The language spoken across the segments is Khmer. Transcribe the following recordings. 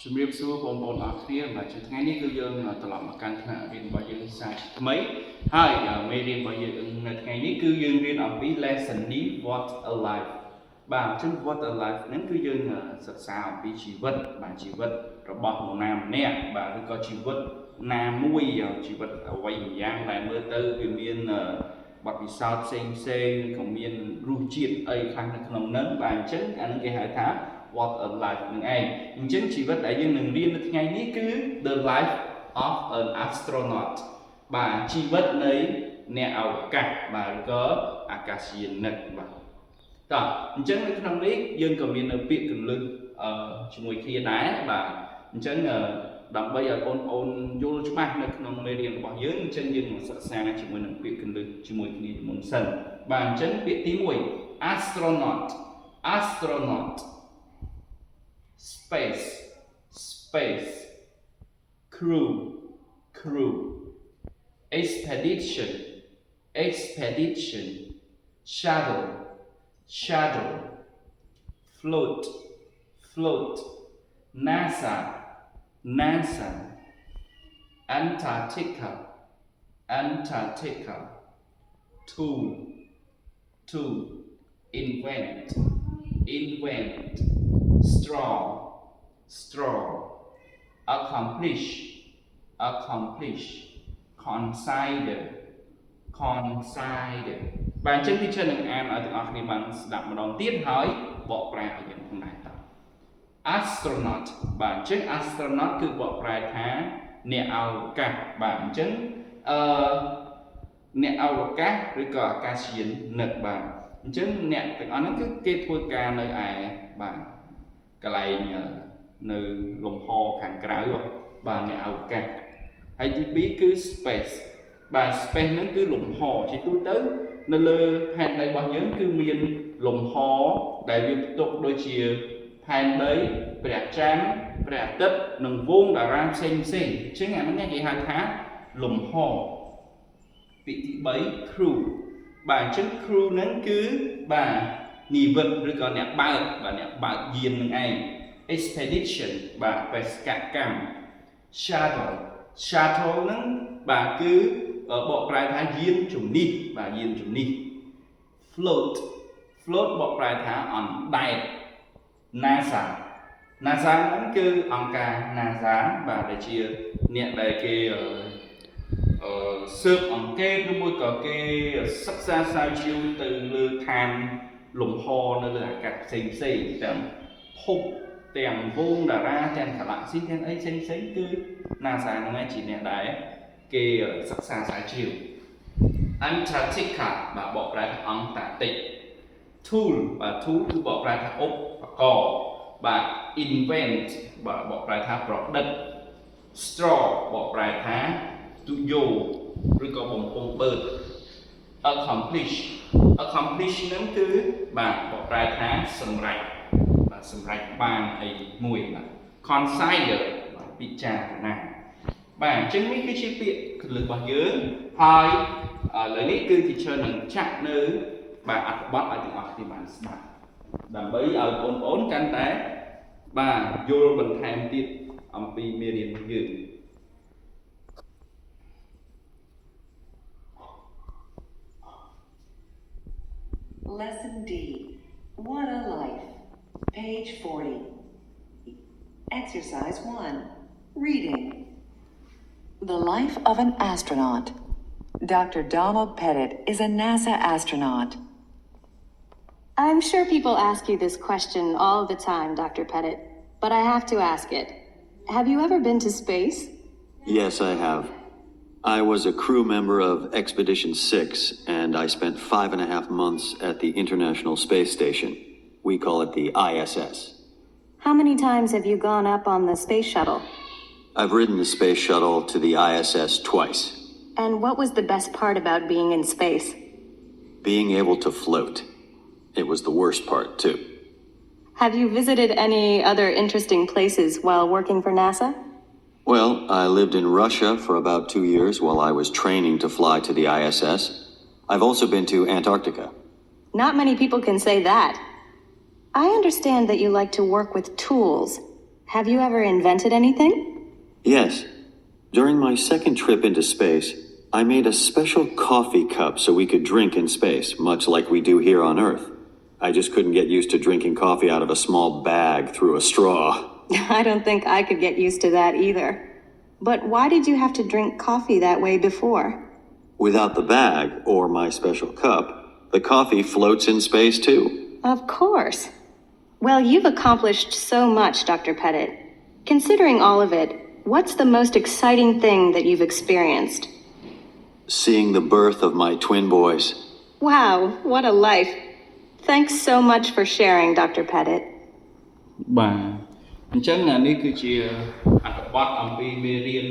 ជំរាបសួរបងប្អូនអរគ្នាបាទថ្ងៃនេះគឺយើងត្រឡប់មកកាន់ថ្នាក់រៀនរបស់យើងសាជាថ្មីហើយមេរៀនរបស់យើងនៅថ្ងៃនេះគឺយើងរៀនអំពី lesson នេះ what a life បាទអញ្ចឹង what a life ហ្នឹងគឺយើងសិក្សាអំពីជីវិតបាទជីវិតរបស់នរណាម្នាក់បាទឬក៏ជីវិតណាមួយជីវិតអ្វីម្យ៉ាងដែលមើលទៅវាមានបទពិសោធន៍ផ្សេងក៏មានរសជាតិអីខ្លះនៅក្នុងហ្នឹងបាទអញ្ចឹងអានឹងគេហៅថា what a life នឹងឯងអញ្ចឹងជីវិតដែលយើងនឹងរៀននៅថ្ងៃនេះគឺ the life of an astronaut បាទជីវិតនៃអ្នកអវកាសបាទឬក៏អាកាសយានិកបាទតោះអញ្ចឹងនៅក្នុងនេះយើងក៏មាននៅពាក្យកលឹះជាមួយគ្នាដែរបាទអញ្ចឹងដើម្បីឲ្យបងប្អូនយល់ច្បាស់នៅក្នុងមេរៀនរបស់យើងអញ្ចឹងយើងមកសិក្សាជាមួយនឹងពាក្យកលឹះជាមួយគ្នាមុនសិនបាទអញ្ចឹងពាក្យទី1 astronaut space crew expedition shadow float NASA Antarctica tool invent straw accomplish consider បាទអញ្ចឹង teacher នឹងអានឲ្យទាំងអស់គ្នាបានស្ដាប់ម្ដងទៀតហើយបកប្រែឲ្យយើងផងដែរតើ astronaut បាទអញ្ចឹង astronaut គឺបកប្រែថាអ្នកអវកាសបាទអញ្ចឹងអ្នកអវកាសឬក៏អាកាសយានិកបាទអញ្ចឹងអ្នកទាំងអស់ហ្នឹងគឺគេធ្វើការនៅឯបាទកន្លែងនៅលំហខាងក្រៅបាទអ្នកអវកាសហើយទី2គឺ space បាទ space ហ្នឹងគឺលំហជាទូទៅនៅលើផែនដីរបស់យើងគឺមានលំហដែលវាផ្ទុកដូចជាផែនដីព្រះច័ន្ទព្រះអាទិត្យនិងវងតារាផ្សេងអញ្ចឹងអាហ្នឹងគេហៅថាលំហពាក្យទី3 crew បាទអញ្ចឹង crew ហ្នឹងគឺបាទនិវិតឬក៏អ្នកបើកបាទអ្នកបើកយាននឹងឯង expedition បាទបេសកកម្ម shuttle ហ្នឹងបាទគឺបកប្រែថាយានជំនិះបាទយានជំនិះ float បកប្រែថាអណ្ដែត NASA ហ្នឹងគឺអង្គការ NASA បាទដែលជាអ្នកដែលគេស៊ើបអង្កេតឬមួយក៏គេសិក្សាស្រាវជ្រាវទៅលើឋានលំហនៅលើអាកាសផ្សេងទាំងភពទាំងវងតារាទាំងកាឡាក់ស៊ីទាំងអីផ្សេងគឺ NASA ហ្នឹងឯងជាអ្នកដែលគេសិក្សាស្រាវជ្រាវ Antarctica បាទបកប្រែថាអង់តាតិក tool បាទ tool គឺបកប្រែថាឧបករណ៍បាទ invent បាទបកប្រែថាប្រឌិត straw បកប្រែថាទុយោឬក៏បំពង់បឺត accomplish ហ្នឹងគឺបាទបកប្រែថាសម្រេចបាទសម្រេចបានអីមួយបាទ consider បាទពិចារណាបាទអញ្ចឹងនេះគឺជាពាក្យកលឹះរបស់យើងហើយឥឡូវនេះគឺ teacher នឹងចាក់នៅបាទអត្ថបទឲ្យទាំងអស់គ្នាបានស្ដាប់ដើម្បីឲ្យបងប្អូនកាន់តែបាទយល់បន្ថែមទៀតអំពីមេរៀនយើង Lesson D. What a life. Page 40. Exercise 1. Reading. The life of an astronaut. Dr. Donald Pettit is a NASA astronaut. I'm sure people ask you this question all the time, Dr. Pettit, but I have to ask it. Have you ever been to space? Yes, I have. I was a crew member of Expedition 6, and I spent 5.5 months at the International Space Station. We call it the ISS. How many times have you gone up on the space shuttle? I've ridden the space shuttle to the ISS twice. And what was the best part about being in space? Being able to float. It was the worst part, too. Have you visited any other interesting places while working for NASA? Well, I lived in Russia for about 2 years while I was training to fly to the ISS. I've also been to Antarctica. Not many people can say that. I understand that you like to work with tools. Have you ever invented anything? Yes. During my second trip into space, I made a special coffee cup so we could drink in space, much like we do here on Earth. I just couldn't get used to drinking coffee out of a small bag through a straw. I don't think I could get used to that either. But why did you have to drink coffee that way before? Without the bag, or my special cup, the coffee floats in space too. Of course. Well, you've accomplished so much, Dr. Pettit. Considering all of it, what's the most exciting thing that you've experienced? Seeing the birth of my twin boys. Wow, what a life. Thanks so much for sharing, Dr. Pettit. បាទអញ្ចឹងនេះគឺជាអត្ថបទអំពីមេរៀន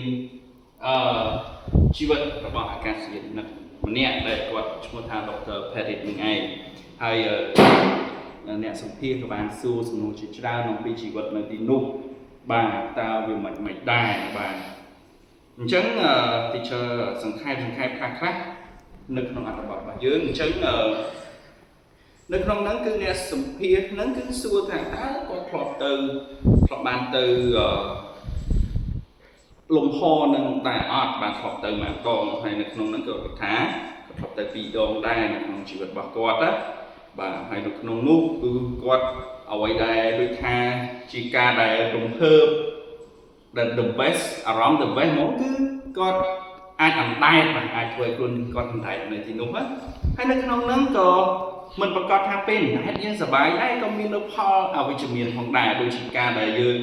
ជីវិតរបស់អាកាសយានិកម្នាក់ដែលគាត់ឈ្មោះថា Dr. Pettit នឹងឯងហើយអ្នកសម្ភាសក៏បានសួរសំណួរជាច្រើនអំពីជីវិតនៅទីនោះបាទតើវាមិនដែរបាទអញ្ចឹង teacher សង្ខេបខ្លះនៅក្នុងអត្ថបទរបស់យើងអញ្ចឹងនៅក្នុងហ្នឹងគឺអ្នកសម្ភាសហ្នឹងគឺសួរថាតើគាត់ធ្លាប់បានទៅលំហនឹងតែអត់បានធ្លាប់ទៅមួយដងហើយនៅក្នុងហ្នឹងគាត់ថាគាត់ធ្លាប់ទៅ2ដងដែរនៅក្នុងជីវិតរបស់គាត់ណាបាទហើយនៅក្នុងនោះគឺគាត់អ្វីដែលដូចថាជាការដែលរំភើប the best អារម្មណ៍ the best មកគឺគាត់អាចអណ្ដែតបាទអាចធ្វើឲ្យខ្លួនគាត់អណ្ដែតនៅទីនោះណាហើយនៅក្នុងហ្នឹងក៏មិនប្រកាសថាពេលអណ្ដែតយើងសប្បាយដែរក៏មាននៅផលអវិជ្ជមានផងដែរដូចជាការដែលយើង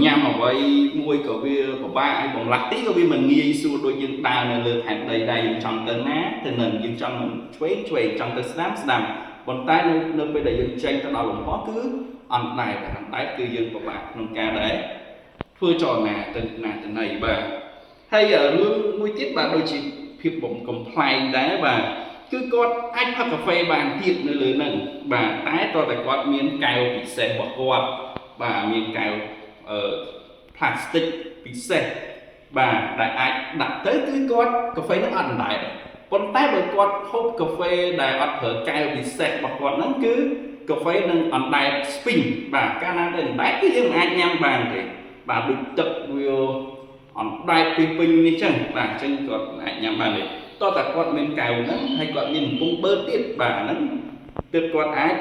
ញ៉ាំអ្វីមួយក៏វាពិបាកឲ្យបំលាស់ទីក៏វាមិនងាយស្រួលដូចយើងដើរនៅលើផែនដីដែរយើងចង់ទៅណាទៅនឹងយើងចង់ឆ្វេងចង់ទៅស្ដាំប៉ុន្តែនៅពេលដែលយើងចេញទៅដល់លំហគឺអណ្ដែតគឺយើងពិបាកក្នុងការដែលធ្វើចលនាទៅណាទៅណីបាទហើយរឿងមួយទៀតបាទដូចជាភាពកំប្លែងដែរបាទគឺគាត់អាចផឹកកាហ្វេបានទៀតនៅលើហ្នឹងបាទតែតើគាត់មានកែវពិសេសរបស់គាត់បាទមានកែវplastic ពិសេសបាទដែលអាចដាក់ទៅគឺគាត់កាហ្វេហ្នឹងអត់អណ្ដែតប៉ុន្តែបើគាត់ហូបកាហ្វេដែលអត់ប្រើកែវពិសេសរបស់គាត់ហ្នឹងគឺកាហ្វេនឹងអណ្ដែតស្ពីងបាទកាលណាទៅអណ្ដែតគឺយើងមិនអាចញ៉ាំបានទេបាទដូចទឹកវាអណ្ដែតពេញនេះចឹងបាទអញ្ចឹងគាត់អាចញ៉ាំបានទេតើតាគាត់មានកែវហ្នឹងហើយគាត់មានកំពុងបឺតទៀតបាទហ្នឹងទើបគាត់អាច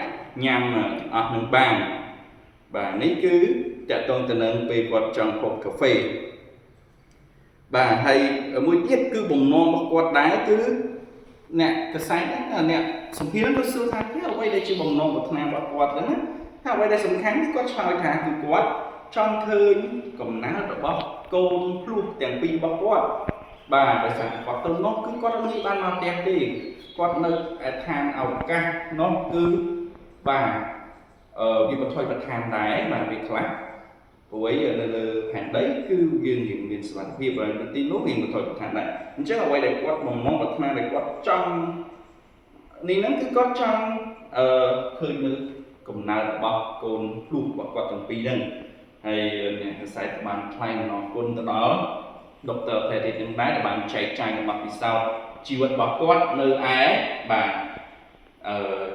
ញ៉ាំអស់នឹងបានបាទនេះគឺតកតងទៅនឹងពេលគាត់ចង់ហូបកាហ្វេបាទហើយមួយទៀតគឺបំណងរបស់គាត់ដែរគឺអ្នកកសែតអ្នកសម្ភារគាត់សួរថាអ្វីដែលជាបំណងប្រាថ្នារបស់គាត់ហ្នឹងណាថាអ្វីដែលសំខាន់គឺគាត់ឆ្លើយថាគឺគាត់ចង់ឃើញកំណើតរបស់កូនភ្លោះទាំងពីររបស់គាត់បាទដោយសារគាត់ទៅនោះគឺគាត់មិនបានមកផ្ទះទេគាត់នៅឋានអវកាសនោះគឺបាទវាបន្ថយបន្ថែមដែរបាទវាខ្លះព្រោះនៅលើផែនដីគឺយើងមានសុវត្ថិភាពហើយទីនោះវាបន្ថយបន្ថែមដែរអញ្ចឹងអ្វីដែលគាត់បំណងប្រាថ្នាដែលគាត់ចង់នេះហ្នឹងគឺគាត់ចង់ឃើញនៅកំណើតរបស់កូនភ្លោះរបស់គាត់ទាំងពីរហ្នឹងហើយអ្នកកសែតបានថ្លែងអំណរគុណទៅដល់ Dr. Pettit នឹងដែរដែលបានចែកចាយបទពិសោធន៍ជីវិតរបស់គាត់នៅឯបាទ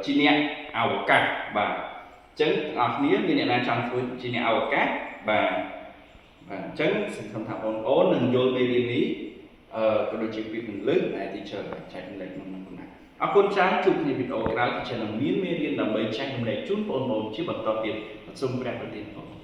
ជាអ្នកអវកាសបាទអញ្ចឹងអ្នកនរគ្នាមានអ្នកណាចង់ធ្វើជាអ្នកអវកាសបាទអញ្ចឹងសង្ឃឹមថាបងប្អូននឹងយល់មេរៀននេះក៏ដូចជាពាក្យរំលឹកដែល teacher ចែករំលែកក្នុងនោះណាអរគុណច្រើនជួបគ្នាវីដេអូក្រោយ teacher នឹងមានមេរៀនដើម្បីចែករំលែកជូនបងប្អូនជាបន្តទៀតសូមព្រះប្រទានពរ